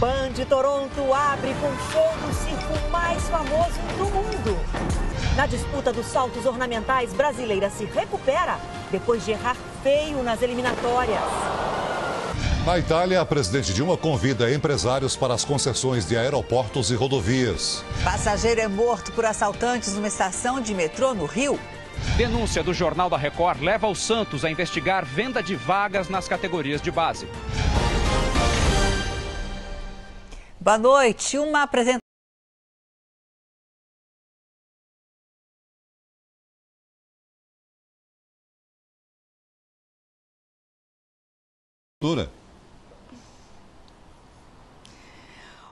PAN de Toronto abre com show do circo mais famoso do mundo. Na disputa dos saltos ornamentais, brasileira se recupera depois de errar feio nas eliminatórias. Na Itália, a presidente Dilma convida empresários para as concessões de aeroportos e rodovias. Passageiro é morto por assaltantes numa estação de metrô no Rio. Denúncia do Jornal da Record leva o Santos a investigar venda de vagas nas categorias de base. Boa noite. Uma apresentação.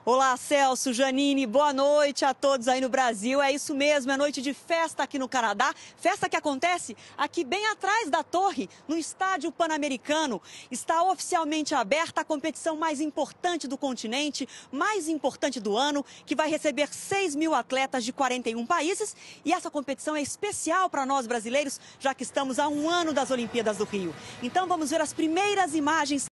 Olá, Celso, Janine, boa noite a todos aí no Brasil. É isso mesmo, é noite de festa aqui no Canadá. Festa que acontece aqui bem atrás da torre, no Estádio Pan-Americano. Está oficialmente aberta a competição mais importante do continente, mais importante do ano, que vai receber 6.000 atletas de 41 países. E essa competição é especial para nós brasileiros, já que estamos a um ano das Olimpíadas do Rio. Então vamos ver as primeiras imagens.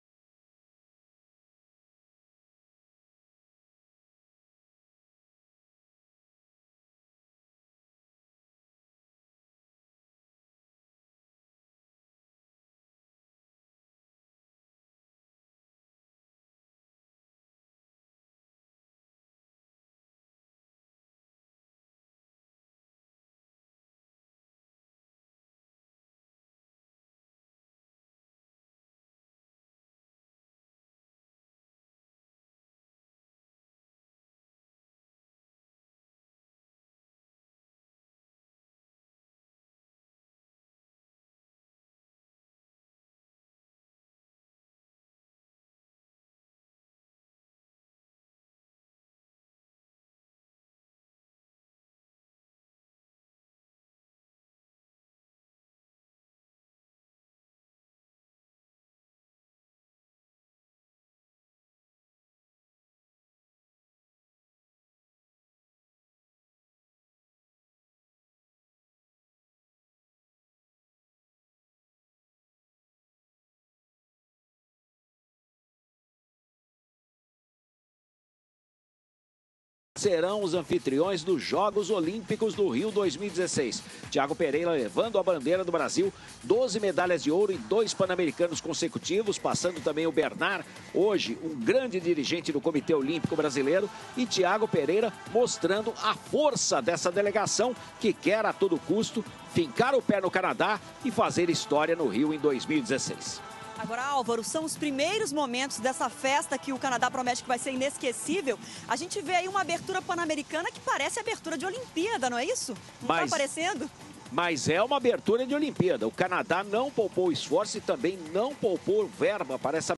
Serão os anfitriões dos Jogos Olímpicos do Rio 2016. Thiago Pereira levando a bandeira do Brasil, 12 medalhas de ouro e 2 pan-americanos consecutivos, passando também o Bernard, hoje um grande dirigente do Comitê Olímpico Brasileiro, e Thiago Pereira mostrando a força dessa delegação que quer a todo custo fincar o pé no Canadá e fazer história no Rio em 2016. Agora, Álvaro, são os primeiros momentos dessa festa que o Canadá promete que vai ser inesquecível. A gente vê aí uma abertura pan-americana que parece abertura de Olimpíada, não é isso? Não está aparecendo? Mas é uma abertura de Olimpíada. O Canadá não poupou esforço e também não poupou verba para essa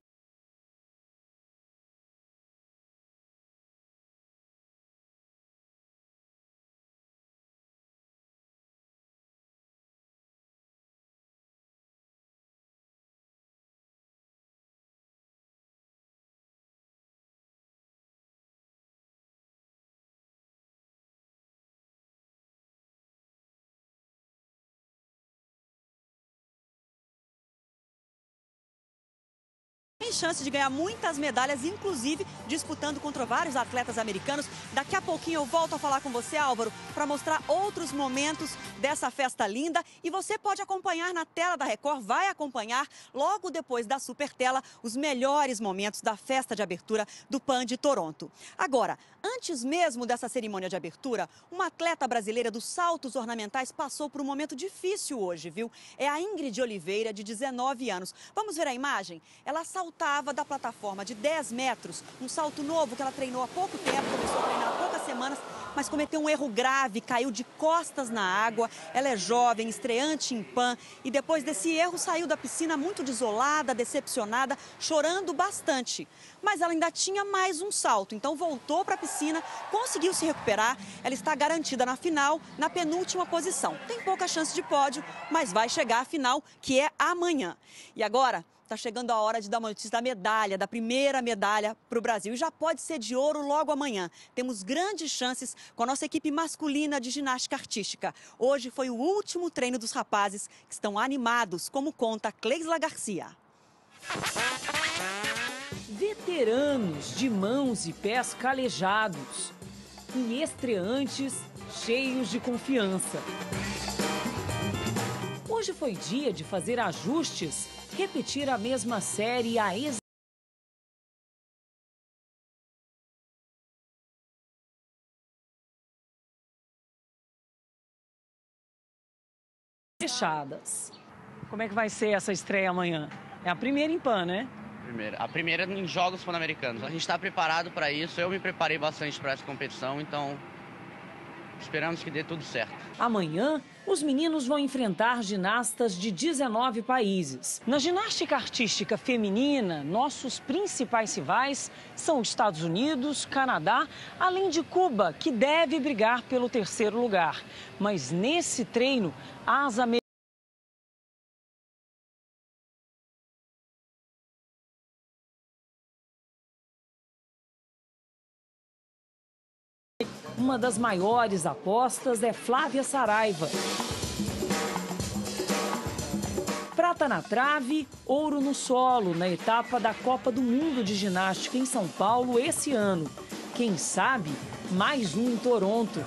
tem chance de ganhar muitas medalhas, inclusive disputando contra vários atletas americanos. Daqui a pouquinho eu volto a falar com você, Álvaro, para mostrar outros momentos dessa festa linda. E você pode acompanhar na tela da Record, vai acompanhar logo depois da super tela os melhores momentos da festa de abertura do PAN de Toronto. Agora, antes mesmo dessa cerimônia de abertura, uma atleta brasileira dos saltos ornamentais passou por um momento difícil hoje, viu? É a Ingrid Oliveira, de 19 anos. Vamos ver a imagem? Ela saltava da plataforma de 10 metros, um salto novo que ela treinou há pouco tempo, começou a treinar há poucas semanas, mas cometeu um erro grave, caiu de costas na água. Ela é jovem, estreante em PAN, e depois desse erro saiu da piscina muito desolada, decepcionada, chorando bastante. Mas ela ainda tinha mais um salto, então voltou para a piscina, conseguiu se recuperar. Ela está garantida na final, na penúltima posição. Tem pouca chance de pódio, mas vai chegar à final, que é amanhã. E agora está chegando a hora de dar uma notícia da medalha, da primeira medalha para o Brasil. E já pode ser de ouro logo amanhã. Temos grandes chances com a nossa equipe masculina de ginástica artística. Hoje foi o último treino dos rapazes, que estão animados, como conta Cleisla Garcia. veteranos de mãos e pés calejados e estreantes cheios de confiança. Hoje foi dia de fazer ajustes, repetir a mesma série a fechadas. Como é que vai ser essa estreia amanhã? É a primeira em PAN, né? A primeira em Jogos Pan-Americanos. A gente está preparado para isso. Eu me preparei bastante para essa competição, então esperamos que dê tudo certo. Amanhã, os meninos vão enfrentar ginastas de 19 países. Na ginástica artística feminina, nossos principais rivais são os Estados Unidos, Canadá, além de Cuba, que deve brigar pelo terceiro lugar. Mas nesse treino, as americanas uma das maiores apostas é Flávia Saraiva. Prata na trave, ouro no solo na etapa da Copa do Mundo de Ginástica em São Paulo esse ano. Quem sabe, mais um em Toronto.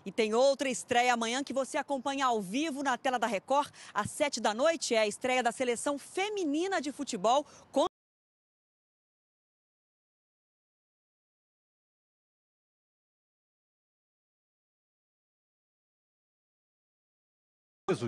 E tem outra estreia amanhã que você acompanha ao vivo na tela da Record, às 7 da noite. É a estreia da seleção feminina de futebol com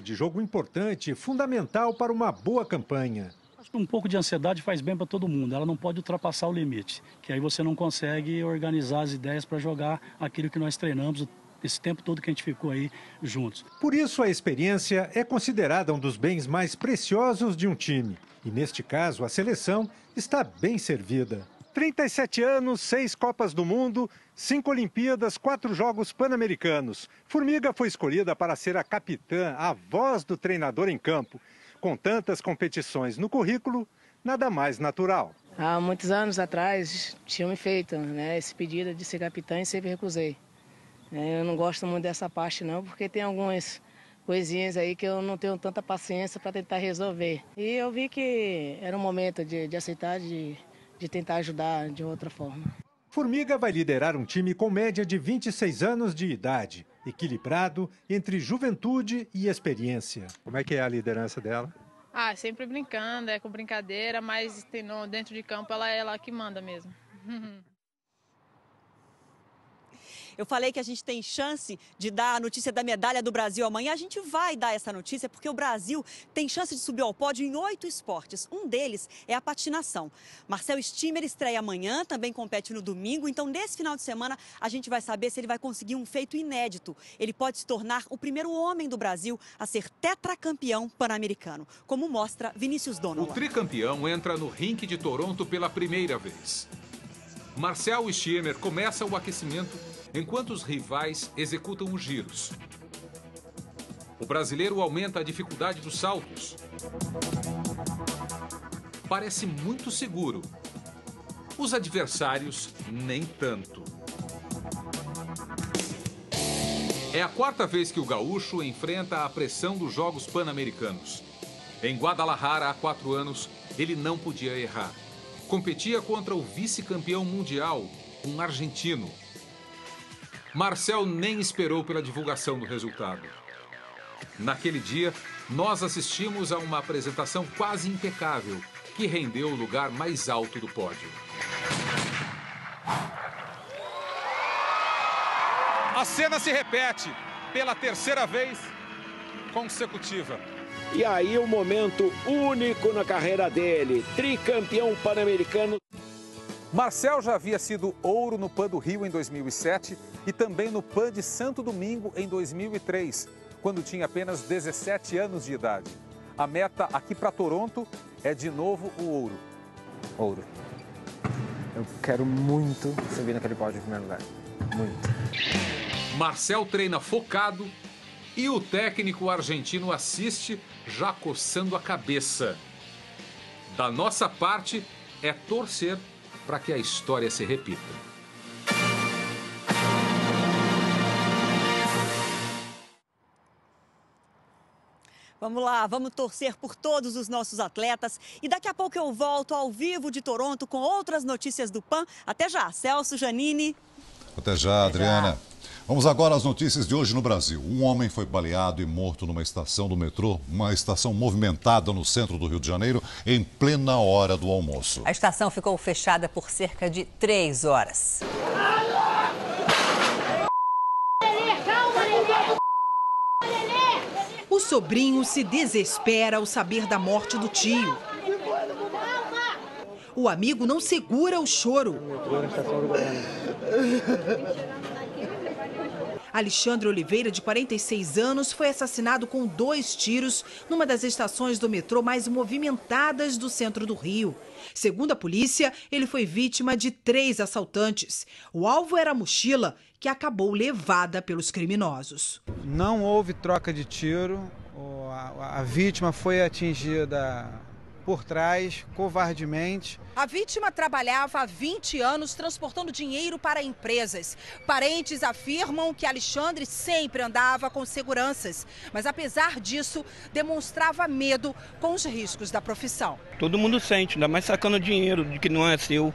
de jogo importante, fundamental para uma boa campanha. Acho que um pouco de ansiedade faz bem para todo mundo. Ela não pode ultrapassar o limite, que aí você não consegue organizar as ideias para jogar aquilo que nós treinamos esse tempo todo que a gente ficou aí juntos. Por isso, a experiência é considerada um dos bens mais preciosos de um time. E, neste caso, a seleção está bem servida. 37 anos, 6 Copas do Mundo, 5 Olimpíadas, 4 Jogos Pan-Americanos. Formiga foi escolhida para ser a capitã, a voz do treinador em campo. Com tantas competições no currículo, nada mais natural. Há muitos anos atrás, tinham me feito esse pedido de ser capitã e sempre recusei. Eu não gosto muito dessa parte não, porque tem algumas coisinhas aí que eu não tenho tanta paciência para tentar resolver. E eu vi que era um momento de aceitar, de tentar ajudar de outra forma. Formiga vai liderar um time com média de 26 anos de idade, equilibrado entre juventude e experiência. Como é que é a liderança dela? Sempre brincando, com brincadeira, mas dentro de campo ela é ela que manda mesmo. Eu falei que a gente tem chance de dar a notícia da medalha do Brasil amanhã. A gente vai dar essa notícia porque o Brasil tem chance de subir ao pódio em 8 esportes. Um deles é a patinação. Marcel Stimmer estreia amanhã, também compete no domingo. Então, nesse final de semana, a gente vai saber se ele vai conseguir um feito inédito. Ele pode se tornar o primeiro homem do Brasil a ser tetracampeão pan-americano, como mostra Vinícius Donovan. O tricampeão entra no ringue de Toronto pela primeira vez. Marcel Stimmer começa o aquecimento enquanto os rivais executam os giros. O brasileiro aumenta a dificuldade dos saltos. Parece muito seguro. Os adversários, nem tanto. É a 4ª vez que o gaúcho enfrenta a pressão dos Jogos Pan-Americanos. Em Guadalajara, há 4 anos, ele não podia errar. Competia contra o vice-campeão mundial, um argentino. Marcel nem esperou pela divulgação do resultado. Naquele dia, nós assistimos a uma apresentação quase impecável, que rendeu o lugar mais alto do pódio. A cena se repete pela 3ª vez consecutiva. E aí um momento único na carreira dele, tricampeão pan-americano. Marcel já havia sido ouro no Pan do Rio em 2007 e também no Pan de Santo Domingo em 2003, quando tinha apenas 17 anos de idade. A meta aqui para Toronto é de novo o ouro. Ouro. Eu quero muito subir naquele pódio em primeiro lugar. Muito. Marcel treina focado e o técnico argentino assiste já coçando a cabeça. Da nossa parte é torcer para que a história se repita. Vamos lá, vamos torcer por todos os nossos atletas. E daqui a pouco eu volto ao vivo de Toronto com outras notícias do PAN. Até já, Celso, Janine. Até já, Adriana. Vamos agora às notícias de hoje no Brasil. Um homem foi baleado e morto numa estação do metrô, uma estação movimentada no centro do Rio de Janeiro, em plena hora do almoço. A estação ficou fechada por cerca de 3 horas. O sobrinho se desespera ao saber da morte do tio. O amigo não segura o choro. Alexandre Oliveira, de 46 anos, foi assassinado com 2 tiros numa das estações do metrô mais movimentadas do centro do Rio. Segundo a polícia, ele foi vítima de 3 assaltantes. O alvo era a mochila, que acabou levada pelos criminosos. Não houve troca de tiro, a vítima foi atingida por trás, covardemente. A vítima trabalhava há 20 anos transportando dinheiro para empresas. Parentes afirmam que Alexandre sempre andava com seguranças, mas apesar disso, demonstrava medo com os riscos da profissão. Todo mundo sente, ainda mais sacando dinheiro de que não é seu.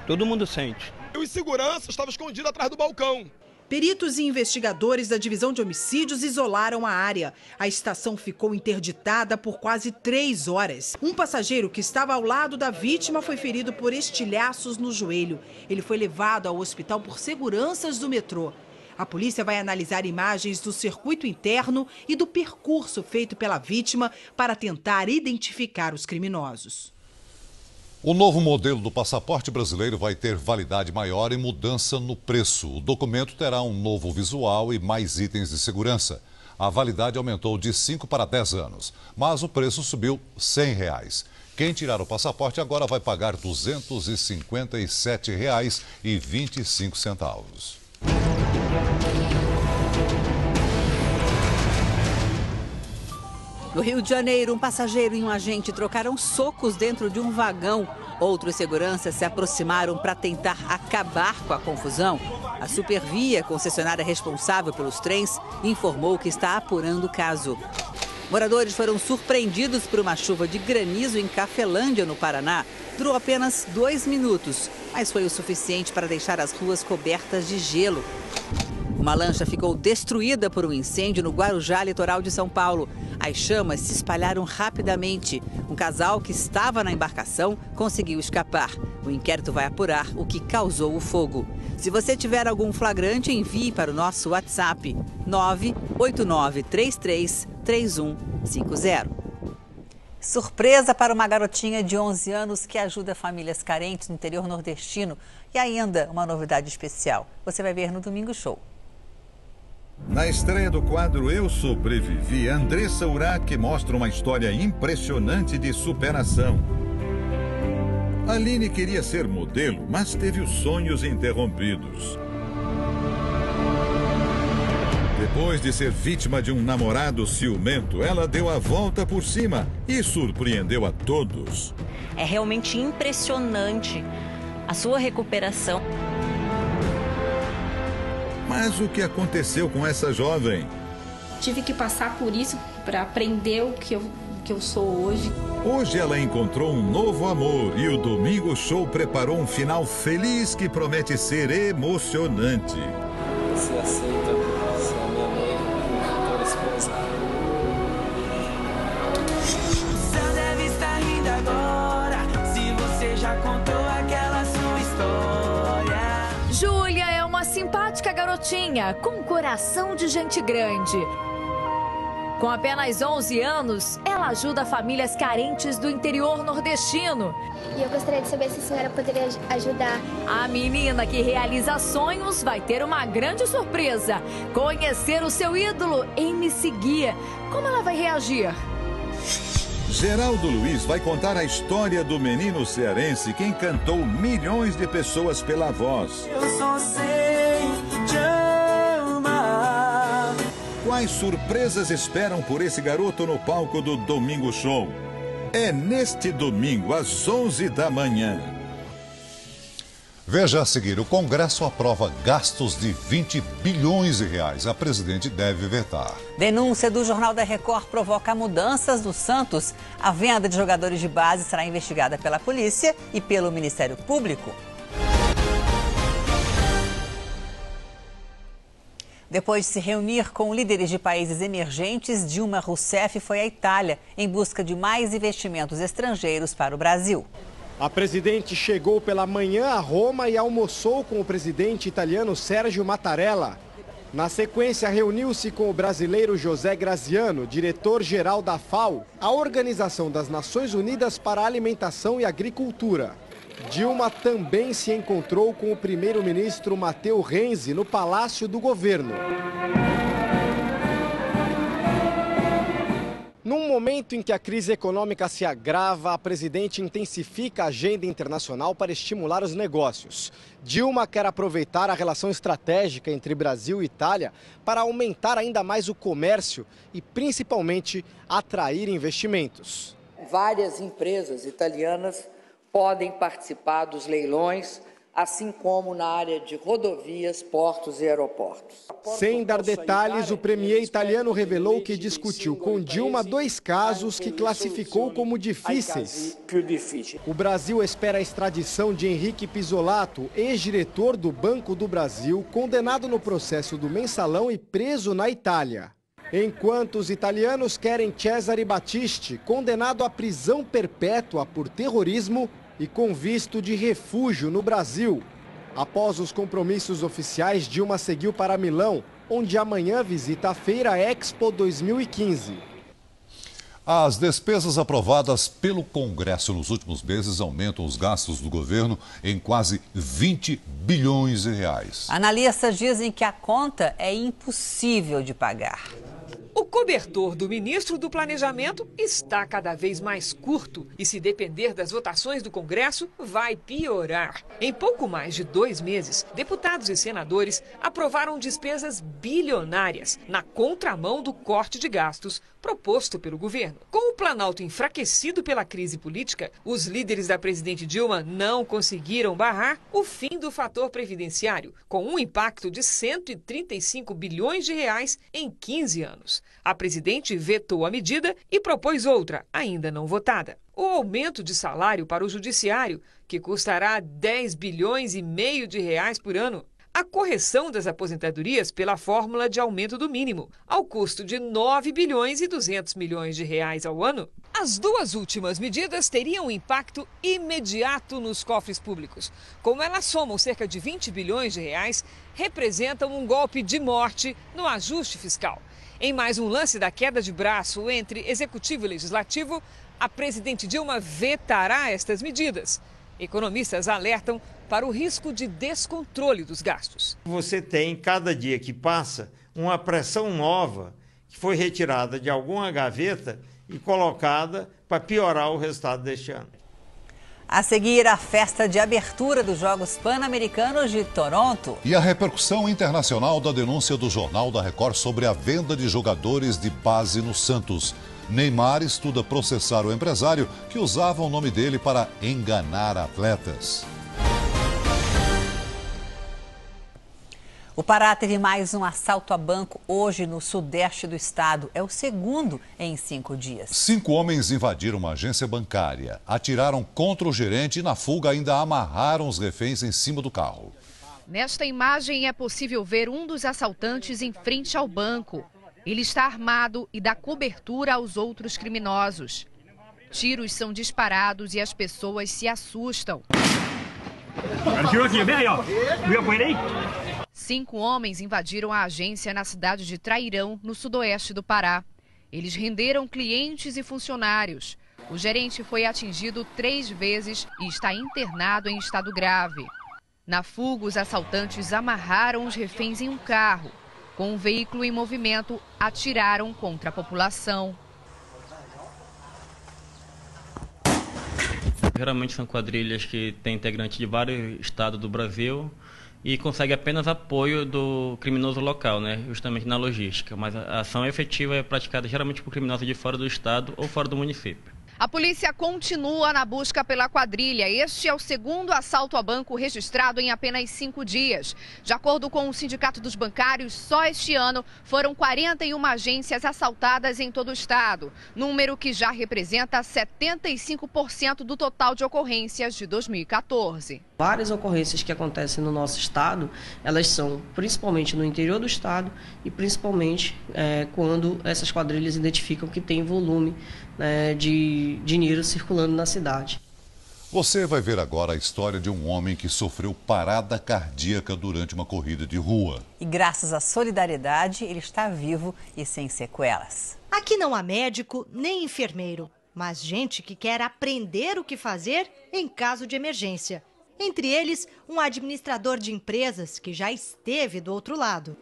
Todo mundo sente. Os seguranças estavam escondidos atrás do balcão. Peritos e investigadores da Divisão de Homicídios isolaram a área. A estação ficou interditada por quase 3 horas. Um passageiro que estava ao lado da vítima foi ferido por estilhaços no joelho. Ele foi levado ao hospital por seguranças do metrô. A polícia vai analisar imagens do circuito interno e do percurso feito pela vítima para tentar identificar os criminosos. O novo modelo do passaporte brasileiro vai ter validade maior e mudança no preço. O documento terá um novo visual e mais itens de segurança. A validade aumentou de 5 para 10 anos, mas o preço subiu R$ 100. Quem tirar o passaporte agora vai pagar R$ 257,25. No Rio de Janeiro, um passageiro e um agente trocaram socos dentro de um vagão. Outros seguranças se aproximaram para tentar acabar com a confusão. A Supervia, concessionária responsável pelos trens, informou que está apurando o caso. Moradores foram surpreendidos por uma chuva de granizo em Cafelândia, no Paraná. Durou apenas 2 minutos, mas foi o suficiente para deixar as ruas cobertas de gelo. Uma lancha ficou destruída por um incêndio no Guarujá, litoral de São Paulo. As chamas se espalharam rapidamente. Um casal que estava na embarcação conseguiu escapar. O inquérito vai apurar o que causou o fogo. Se você tiver algum flagrante, envie para o nosso WhatsApp 989333150. Surpresa para uma garotinha de 11 anos que ajuda famílias carentes no interior nordestino. E ainda uma novidade especial. Você vai ver no Domingo Show. Na estreia do quadro Eu Sobrevivi, Andressa Urach mostra uma história impressionante de superação. Aline queria ser modelo, mas teve os sonhos interrompidos. Depois de ser vítima de um namorado ciumento, ela deu a volta por cima e surpreendeu a todos. É realmente impressionante a sua recuperação. Mas o que aconteceu com essa jovem? Tive que passar por isso para aprender o que eu sou hoje. Hoje ela encontrou um novo amor e o Domingo Show preparou um final feliz que promete ser emocionante. Você aceita ser a minha mãe, minha futura esposa? O céu deve estar rindo agora, se você já contou aquela sua história. Júlia é uma simpática garotinha com coração de gente grande. Com apenas 11 anos, ela ajuda famílias carentes do interior nordestino. E eu gostaria de saber se a senhora poderia ajudar. A menina que realiza sonhos vai ter uma grande surpresa. Conhecer o seu ídolo MC Guia. Como ela vai reagir? Geraldo Luiz vai contar a história do menino cearense que encantou milhões de pessoas pela voz. Eu só sei te amar. Quais surpresas esperam por esse garoto no palco do Domingo Show? É neste domingo, às 11 da manhã. Veja a seguir, o Congresso aprova gastos de 20 bilhões de reais. A presidente deve vetar. Denúncia do Jornal da Record provoca mudanças no Santos. A venda de jogadores de base será investigada pela polícia e pelo Ministério Público. Depois de se reunir com líderes de países emergentes, Dilma Rousseff foi à Itália em busca de mais investimentos estrangeiros para o Brasil. A presidente chegou pela manhã a Roma e almoçou com o presidente italiano Sergio Mattarella. Na sequência, reuniu-se com o brasileiro José Graziano, diretor-geral da FAO, a Organização das Nações Unidas para a Alimentação e Agricultura. Dilma também se encontrou com o primeiro-ministro Matteo Renzi no Palácio do Governo. Num momento em que a crise econômica se agrava, a presidente intensifica a agenda internacional para estimular os negócios. Dilma quer aproveitar a relação estratégica entre Brasil e Itália para aumentar ainda mais o comércio e, principalmente, atrair investimentos. Várias empresas italianas podem participar dos leilões, assim como na área de rodovias, portos e aeroportos. Sem dar detalhes, o premier italiano revelou que discutiu com Dilma 2 casos que classificou como difíceis. O Brasil espera a extradição de Henrique Pisolato, ex-diretor do Banco do Brasil, condenado no processo do Mensalão e preso na Itália. Enquanto os italianos querem Cesare Battisti, condenado à prisão perpétua por terrorismo e com visto de refúgio no Brasil. Após os compromissos oficiais, Dilma seguiu para Milão, onde amanhã visita a Feira Expo 2015. As despesas aprovadas pelo Congresso nos últimos meses aumentam os gastos do governo em quase 20 bilhões de reais. Analistas dizem que a conta é impossível de pagar. O cobertor do ministro do Planejamento está cada vez mais curto e, se depender das votações do Congresso, vai piorar. Em pouco mais de 2 meses, deputados e senadores aprovaram despesas bilionárias na contramão do corte de gastos proposto pelo governo. Com o Planalto enfraquecido pela crise política, os líderes da presidente Dilma não conseguiram barrar o fim do fator previdenciário, com um impacto de 135 bilhões de reais em 15 anos. A presidente vetou a medida e propôs outra, ainda não votada. O aumento de salário para o judiciário, que custará 10 bilhões e meio de reais por ano. A correção das aposentadorias pela fórmula de aumento do mínimo, ao custo de 9 bilhões e 200 milhões de reais ao ano. As 2 últimas medidas teriam um impacto imediato nos cofres públicos. Como elas somam cerca de 20 bilhões de reais, representam um golpe de morte no ajuste fiscal. Em mais um lance da queda de braço entre executivo e legislativo, a presidente Dilma vetará estas medidas. Economistas alertam para o risco de descontrole dos gastos. Você tem, cada dia que passa, uma pressão nova que foi retirada de alguma gaveta e colocada para piorar o resultado deste ano. A seguir, a festa de abertura dos Jogos Pan-Americanos de Toronto. E a repercussão internacional da denúncia do Jornal da Record sobre a venda de jogadores de base no Santos. Neymar estuda processar o empresário que usava o nome dele para enganar atletas. O Pará teve mais um assalto a banco hoje no sudeste do estado. É o segundo em 5 dias. 5 homens invadiram uma agência bancária, atiraram contra o gerente e na fuga ainda amarraram os reféns em cima do carro. Nesta imagem é possível ver um dos assaltantes em frente ao banco. Ele está armado e dá cobertura aos outros criminosos. Tiros são disparados e as pessoas se assustam. 5 homens invadiram a agência na cidade de Trairão, no sudoeste do Pará. Eles renderam clientes e funcionários. O gerente foi atingido 3 vezes e está internado em estado grave. Na fuga, os assaltantes amarraram os reféns em um carro. Com um veículo em movimento, atiraram contra a população. Geralmente são quadrilhas que têm integrantes de vários estados do Brasil e conseguem apenas apoio do criminoso local, né? Justamente na logística. Mas a ação efetiva é praticada geralmente por criminosos de fora do estado ou fora do município. A polícia continua na busca pela quadrilha. Este é o segundo assalto a banco registrado em apenas 5 dias. De acordo com o Sindicato dos Bancários, só este ano foram 41 agências assaltadas em todo o estado, número que já representa 75% do total de ocorrências de 2014. Várias ocorrências que acontecem no nosso estado, elas são principalmente no interior do estado e principalmente quando essas quadrilhas identificam que tem volume de dinheiro circulando na cidade. Você vai ver agora a história de um homem que sofreu parada cardíaca durante uma corrida de rua. E graças à solidariedade, ele está vivo e sem sequelas. Aqui não há médico nem enfermeiro, mas gente que quer aprender o que fazer em caso de emergência. Entre eles, um administrador de empresas que já esteve do outro lado.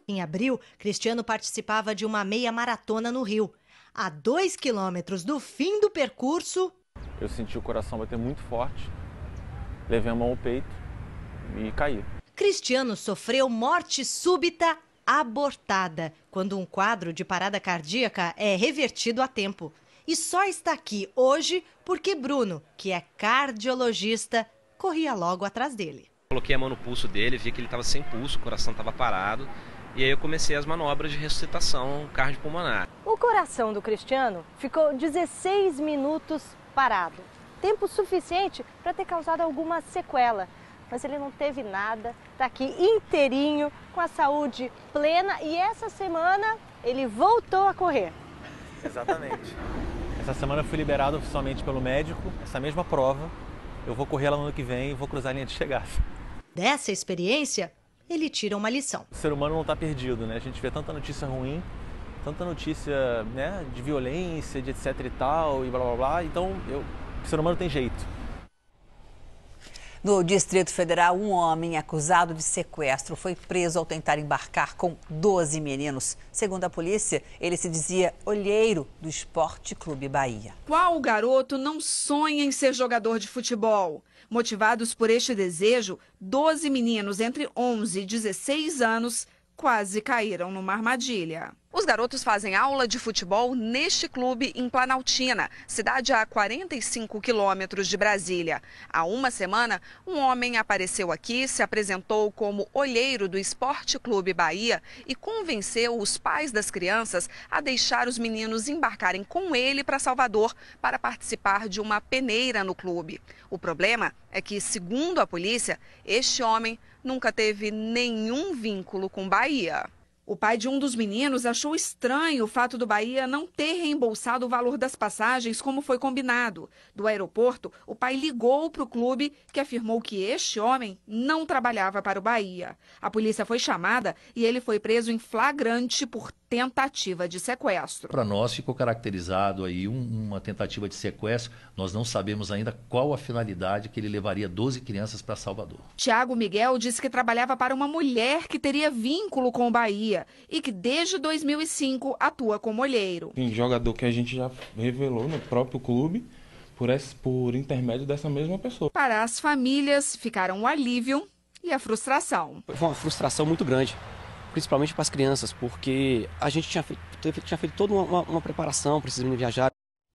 Em abril, Cristiano participava de uma meia maratona no Rio. A 2 quilômetros do fim do percurso... Eu senti o coração bater muito forte, levei a mão ao peito e caí. Cristiano sofreu morte súbita abortada, quando um quadro de parada cardíaca é revertido a tempo. E só está aqui hoje porque Bruno, que é cardiologista, corria logo atrás dele. Coloquei a mão no pulso dele, vi que ele estava sem pulso, o coração estava parado. E aí eu comecei as manobras de ressuscitação cardiopulmonar. O coração do Cristiano ficou 16 minutos parado. Tempo suficiente para ter causado alguma sequela. Mas ele não teve nada, está aqui inteirinho, com a saúde plena. E essa semana ele voltou a correr. Exatamente. Essa semana eu fui liberado oficialmente pelo médico. Essa mesma prova, eu vou correr lá no ano que vem e vou cruzar a linha de chegada. Dessa experiência, ele tira uma lição. O ser humano não está perdido, né? A gente vê tanta notícia ruim, tanta notícia, né, de violência, de etc e tal, e blá blá blá. Então, o ser humano tem jeito. No Distrito Federal, um homem acusado de sequestro foi preso ao tentar embarcar com 12 meninos. Segundo a polícia, ele se dizia olheiro do Esporte Clube Bahia. Qual garoto não sonha em ser jogador de futebol? Motivados por este desejo, 12 meninos entre 11 e 16 anos quase caíram numa armadilha. Os garotos fazem aula de futebol neste clube em Planaltina, cidade a 45 quilômetros de Brasília. Há uma semana, um homem apareceu aqui, se apresentou como olheiro do Esporte Clube Bahia e convenceu os pais das crianças a deixar os meninos embarcarem com ele para Salvador para participar de uma peneira no clube. O problema é que, segundo a polícia, este homem nunca teve nenhum vínculo com Bahia. O pai de um dos meninos achou estranho o fato do Bahia não ter reembolsado o valor das passagens como foi combinado. Do aeroporto, o pai ligou para o clube, que afirmou que este homem não trabalhava para o Bahia. A polícia foi chamada e ele foi preso em flagrante por tentativa de sequestro. Para nós ficou caracterizado aí uma tentativa de sequestro. Nós não sabemos ainda qual a finalidade que ele levaria 12 crianças para Salvador. Tiago Miguel disse que trabalhava para uma mulher que teria vínculo com o Bahia e que desde 2005 atua como olheiro. Tem jogador que a gente já revelou no próprio clube por intermédio dessa mesma pessoa. Para as famílias, ficaram o alívio e a frustração. Foi uma frustração muito grande, principalmente para as crianças, porque a gente tinha feito toda uma preparação para esses meninos viajar.